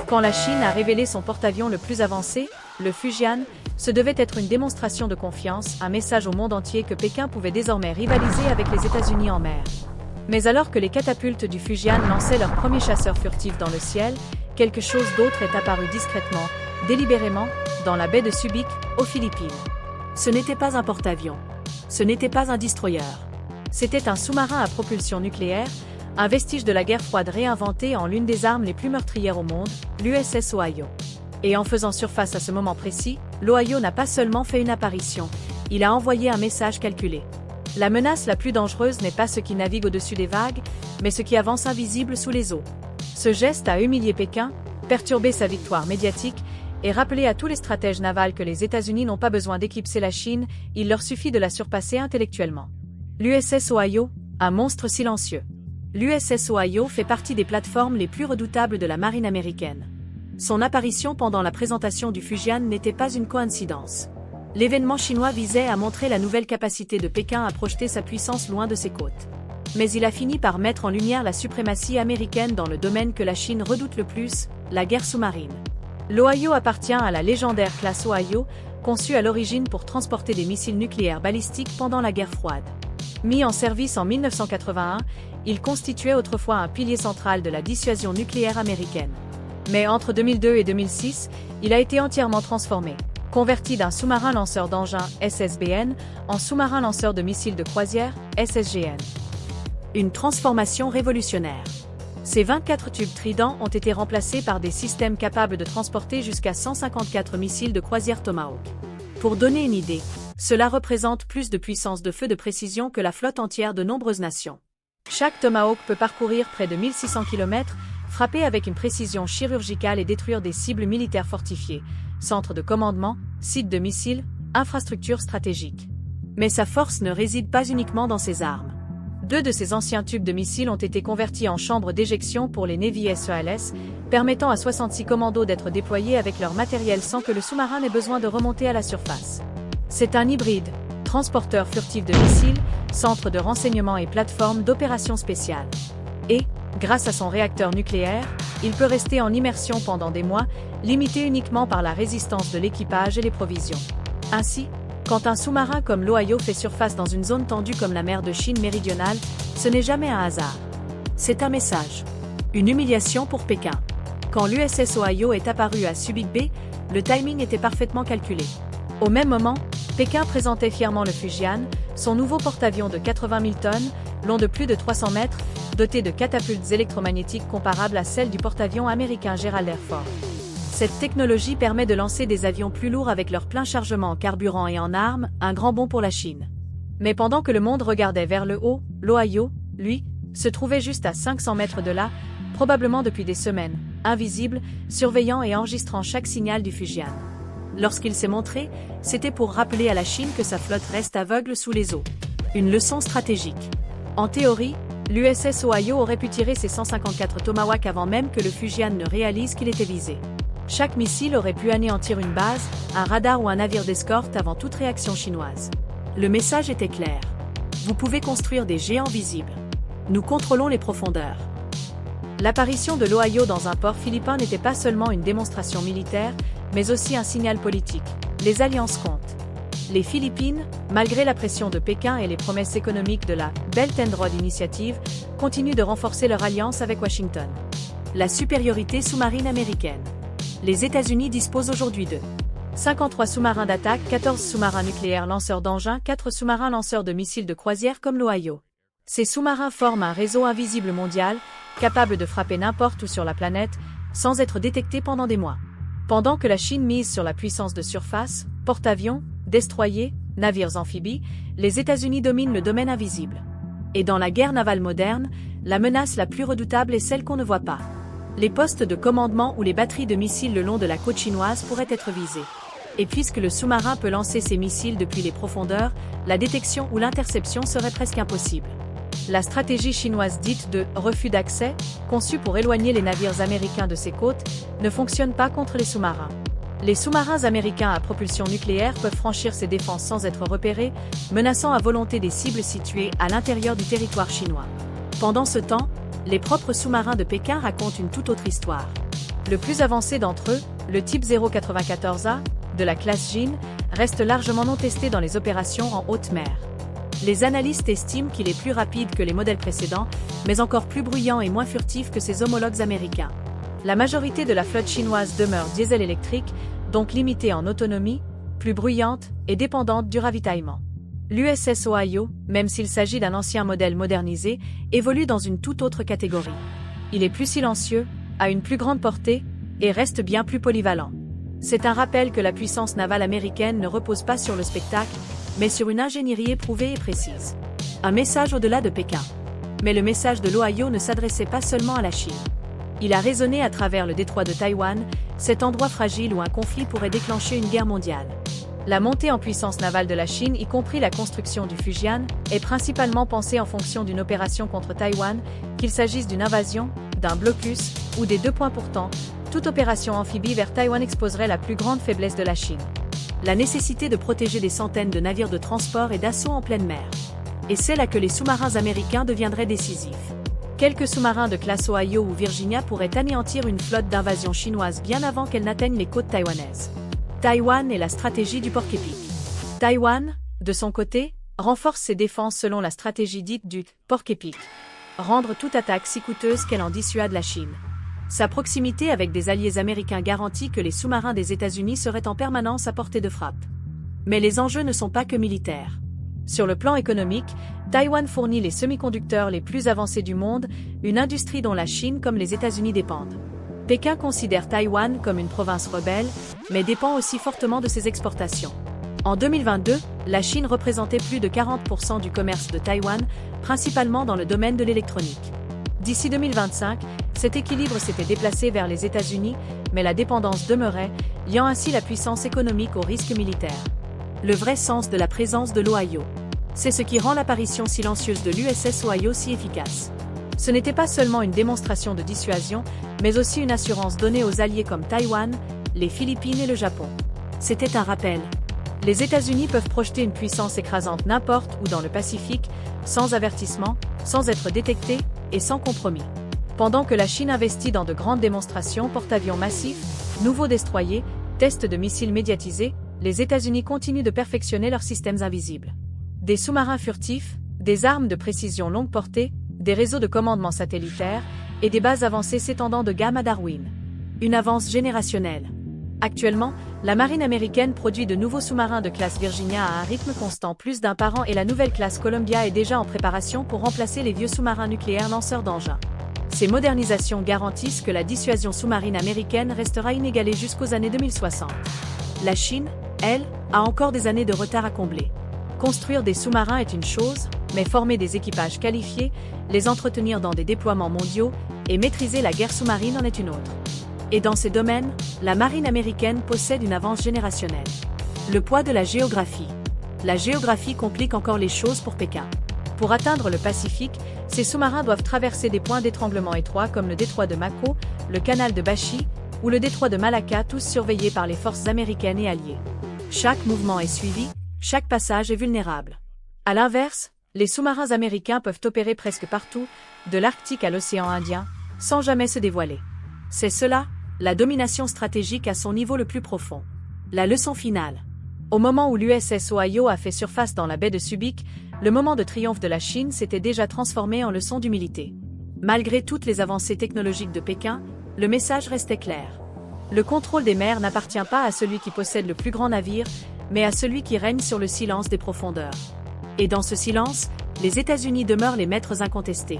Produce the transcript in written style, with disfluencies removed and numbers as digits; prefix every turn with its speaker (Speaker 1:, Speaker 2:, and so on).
Speaker 1: Quand la Chine a révélé son porte-avions le plus avancé, le Fujian, ce devait être une démonstration de confiance, un message au monde entier que Pékin pouvait désormais rivaliser avec les États-Unis en mer. Mais alors que les catapultes du Fujian lançaient leurs premiers chasseurs furtifs dans le ciel, quelque chose d'autre est apparu discrètement, délibérément, dans la baie de Subic, aux Philippines. Ce n'était pas un porte-avions. Ce n'était pas un destroyer. C'était un sous-marin à propulsion nucléaire, un vestige de la guerre froide réinventé en l'une des armes les plus meurtrières au monde, l'USS Ohio. Et en faisant surface à ce moment précis, l'Ohio n'a pas seulement fait une apparition, il a envoyé un message calculé. La menace la plus dangereuse n'est pas ce qui navigue au-dessus des vagues, mais ce qui avance invisible sous les eaux. Ce geste a humilié Pékin, perturbé sa victoire médiatique, et rappelé à tous les stratèges navals que les États-Unis n'ont pas besoin d'éclipser la Chine, il leur suffit de la surpasser intellectuellement. L'USS Ohio, un monstre silencieux. L'USS Ohio fait partie des plateformes les plus redoutables de la marine américaine. Son apparition pendant la présentation du Fujian n'était pas une coïncidence. L'événement chinois visait à montrer la nouvelle capacité de Pékin à projeter sa puissance loin de ses côtes. Mais il a fini par mettre en lumière la suprématie américaine dans le domaine que la Chine redoute le plus, la guerre sous-marine. L'Ohio appartient à la légendaire classe Ohio, conçue à l'origine pour transporter des missiles nucléaires balistiques pendant la guerre froide. Mis en service en 1981, il constituait autrefois un pilier central de la dissuasion nucléaire américaine. Mais entre 2002 et 2006, il a été entièrement transformé, converti d'un sous-marin lanceur d'engins SSBN en sous-marin lanceur de missiles de croisière SSGN. Une transformation révolutionnaire. Ces 24 tubes Trident ont été remplacés par des systèmes capables de transporter jusqu'à 154 missiles de croisière Tomahawk. Pour donner une idée, cela représente plus de puissance de feu de précision que la flotte entière de nombreuses nations. Chaque Tomahawk peut parcourir près de 1600 km, frapper avec une précision chirurgicale et détruire des cibles militaires fortifiées, centres de commandement, sites de missiles, infrastructures stratégiques. Mais sa force ne réside pas uniquement dans ses armes. 2 de ces anciens tubes de missiles ont été convertis en chambres d'éjection pour les Navy SEALS, permettant à 66 commandos d'être déployés avec leur matériel sans que le sous-marin ait besoin de remonter à la surface. C'est un hybride, transporteur furtif de missiles, centre de renseignement et plateforme d'opérations spéciales. Et, grâce à son réacteur nucléaire, il peut rester en immersion pendant des mois, limité uniquement par la résistance de l'équipage et les provisions. Ainsi, quand un sous-marin comme l'Ohio fait surface dans une zone tendue comme la mer de Chine méridionale, ce n'est jamais un hasard. C'est un message. Une humiliation pour Pékin. Quand l'USS Ohio est apparu à Subic Bay, le timing était parfaitement calculé. Au même moment, Pékin présentait fièrement le Fujian, son nouveau porte-avions de 80 000 tonnes, long de plus de 300 mètres, doté de catapultes électromagnétiques comparables à celles du porte-avions américain Gerald R. Ford. Cette technologie permet de lancer des avions plus lourds avec leur plein chargement en carburant et en armes, un grand bond pour la Chine. Mais pendant que le monde regardait vers le haut, l'Ohio, lui, se trouvait juste à 500 mètres de là, probablement depuis des semaines, invisible, surveillant et enregistrant chaque signal du Fujian. Lorsqu'il s'est montré, c'était pour rappeler à la Chine que sa flotte reste aveugle sous les eaux. Une leçon stratégique. En théorie, l'USS Ohio aurait pu tirer ses 154 Tomahawk avant même que le Fujian ne réalise qu'il était visé. Chaque missile aurait pu anéantir une base, un radar ou un navire d'escorte avant toute réaction chinoise. Le message était clair. Vous pouvez construire des géants visibles. Nous contrôlons les profondeurs. L'apparition de l'Ohio dans un port philippin n'était pas seulement une démonstration militaire, mais aussi un signal politique. Les alliances comptent. Les Philippines, malgré la pression de Pékin et les promesses économiques de la Belt and Road Initiative, continuent de renforcer leur alliance avec Washington. La supériorité sous-marine américaine. Les États-Unis disposent aujourd'hui de 53 sous-marins d'attaque, 14 sous-marins nucléaires lanceurs d'engins, 4 sous-marins lanceurs de missiles de croisière comme l'Ohio. Ces sous-marins forment un réseau invisible mondial, capable de frapper n'importe où sur la planète, sans être détectés pendant des mois. Pendant que la Chine mise sur la puissance de surface, porte-avions, destroyers, navires amphibies, les États-Unis dominent le domaine invisible. Et dans la guerre navale moderne, la menace la plus redoutable est celle qu'on ne voit pas. Les postes de commandement ou les batteries de missiles le long de la côte chinoise pourraient être visés. Et puisque le sous-marin peut lancer ses missiles depuis les profondeurs, la détection ou l'interception serait presque impossible. La stratégie chinoise dite de « refus d'accès », conçue pour éloigner les navires américains de ses côtes, ne fonctionne pas contre les sous-marins. Les sous-marins américains à propulsion nucléaire peuvent franchir ces défenses sans être repérés, menaçant à volonté des cibles situées à l'intérieur du territoire chinois. Pendant ce temps, les propres sous-marins de Pékin racontent une toute autre histoire. Le plus avancé d'entre eux, le type 094A, de la classe Jin, reste largement non testé dans les opérations en haute mer. Les analystes estiment qu'il est plus rapide que les modèles précédents, mais encore plus bruyant et moins furtif que ses homologues américains. La majorité de la flotte chinoise demeure diesel électrique, donc limitée en autonomie, plus bruyante et dépendante du ravitaillement. L'USS Ohio, même s'il s'agit d'un ancien modèle modernisé, évolue dans une toute autre catégorie. Il est plus silencieux, a une plus grande portée, et reste bien plus polyvalent. C'est un rappel que la puissance navale américaine ne repose pas sur le spectacle, mais sur une ingénierie éprouvée et précise. Un message au-delà de Pékin. Mais le message de l'Ohio ne s'adressait pas seulement à la Chine. Il a résonné à travers le détroit de Taïwan, cet endroit fragile où un conflit pourrait déclencher une guerre mondiale. La montée en puissance navale de la Chine, y compris la construction du Fujian, est principalement pensée en fonction d'une opération contre Taïwan, qu'il s'agisse d'une invasion, d'un blocus, ou des deux points pourtant, toute opération amphibie vers Taïwan exposerait la plus grande faiblesse de la Chine. La nécessité de protéger des centaines de navires de transport et d'assaut en pleine mer. Et c'est là que les sous-marins américains deviendraient décisifs. Quelques sous-marins de classe Ohio ou Virginia pourraient anéantir une flotte d'invasion chinoise bien avant qu'elle n'atteigne les côtes taïwanaises. Taïwan et la stratégie du porc-épic. Taïwan, de son côté, renforce ses défenses selon la stratégie dite du porc-épic. Rendre toute attaque si coûteuse qu'elle en dissuade la Chine. Sa proximité avec des alliés américains garantit que les sous-marins des États-Unis seraient en permanence à portée de frappe. Mais les enjeux ne sont pas que militaires. Sur le plan économique, Taïwan fournit les semi-conducteurs les plus avancés du monde, une industrie dont la Chine comme les États-Unis dépendent. Pékin considère Taïwan comme une province rebelle, mais dépend aussi fortement de ses exportations. En 2022, la Chine représentait plus de 40% du commerce de Taïwan, principalement dans le domaine de l'électronique. D'ici 2025, cet équilibre s'était déplacé vers les États-Unis, mais la dépendance demeurait, liant ainsi la puissance économique au risque militaire. Le vrai sens de la présence de l'Ohio. C'est ce qui rend l'apparition silencieuse de l'USS Ohio si efficace. Ce n'était pas seulement une démonstration de dissuasion, mais aussi une assurance donnée aux alliés comme Taïwan, les Philippines et le Japon. C'était un rappel. Les États-Unis peuvent projeter une puissance écrasante n'importe où dans le Pacifique, sans avertissement, sans être détectés et sans compromis. Pendant que la Chine investit dans de grandes démonstrations porte-avions massifs, nouveaux destroyers, tests de missiles médiatisés, les États-Unis continuent de perfectionner leurs systèmes invisibles. Des sous-marins furtifs, des armes de précision longue portée, des réseaux de commandement satellitaires et des bases avancées s'étendant de Guam à Darwin. Une avance générationnelle. Actuellement, la marine américaine produit de nouveaux sous-marins de classe Virginia à un rythme constant, plus d'un par an, et la nouvelle classe Columbia est déjà en préparation pour remplacer les vieux sous-marins nucléaires lanceurs d'engins. Ces modernisations garantissent que la dissuasion sous-marine américaine restera inégalée jusqu'aux années 2060. La Chine, elle, a encore des années de retard à combler. Construire des sous-marins est une chose, mais former des équipages qualifiés, les entretenir dans des déploiements mondiaux et maîtriser la guerre sous-marine en est une autre. Et dans ces domaines, la marine américaine possède une avance générationnelle. Le poids de la géographie. La géographie complique encore les choses pour Pékin. Pour atteindre le Pacifique, ces sous-marins doivent traverser des points d'étranglement étroits comme le détroit de Mako, le canal de Bashi ou le détroit de Malacca, tous surveillés par les forces américaines et alliées. Chaque mouvement est suivi, chaque passage est vulnérable. À l'inverse, les sous-marins américains peuvent opérer presque partout, de l'Arctique à l'océan Indien, sans jamais se dévoiler. C'est cela, la domination stratégique à son niveau le plus profond. La leçon finale. Au moment où l'USS Ohio a fait surface dans la baie de Subic, le moment de triomphe de la Chine s'était déjà transformé en leçon d'humilité. Malgré toutes les avancées technologiques de Pékin, le message restait clair. Le contrôle des mers n'appartient pas à celui qui possède le plus grand navire, mais à celui qui règne sur le silence des profondeurs. Et dans ce silence, les États-Unis demeurent les maîtres incontestés.